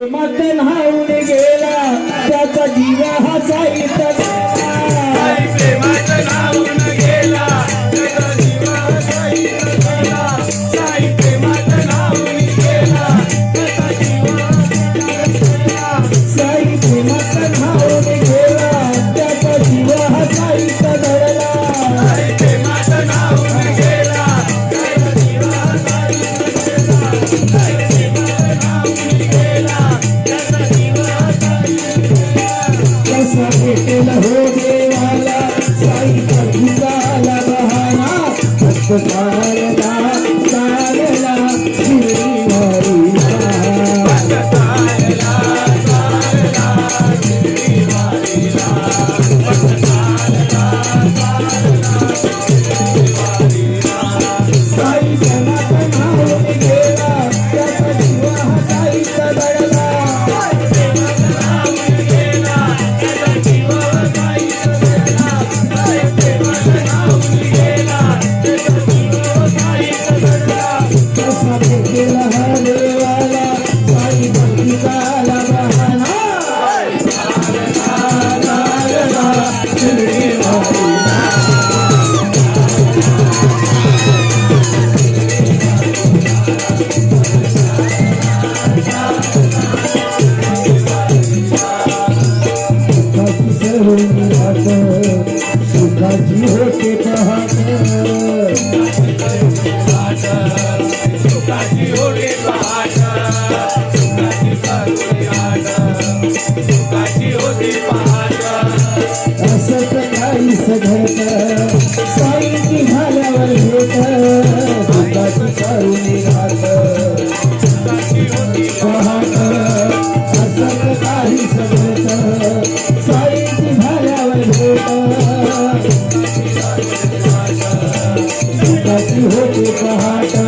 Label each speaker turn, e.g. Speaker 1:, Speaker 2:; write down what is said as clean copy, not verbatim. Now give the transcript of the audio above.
Speaker 1: मत न्हाऊन गेला त्याचा जीव हसायचा
Speaker 2: प्रेमात न्हाऊन गेला त्याचा जीव हसायचा साई प्रेमात न्हाऊन गेला त्याचा जीव
Speaker 1: साई प्रेमात न्हाऊन गेला त्याचा जीव हसायचा धरला
Speaker 2: साई प्रेमात न्हाऊन गेला त्याचा जीव हसायचा साई प्रेमात न्हाऊन गेला त्याचा जीव
Speaker 1: कसा भेटेल हो देवाला साईचा तुझाला बहाना फक्त चालला चालला शिरीवारीला साई प्रेमात न्हाऊन गेला त्याचा जीव हसायचा धरला कसा भेटेल हा देवाला साईचा तुझाला बहाना चालला शिरीवारीला सुखाची सवयी राहत सुखाची होते पहाट
Speaker 2: सुखाची होते पहाट सुखाची होते पहाट
Speaker 1: असत काही सघळत साईची झाल्यावर भेट सुखाची करुणी राहत पहाट असत काही सघळत साईची झाल्यावर भेट सुखाची होते पहाट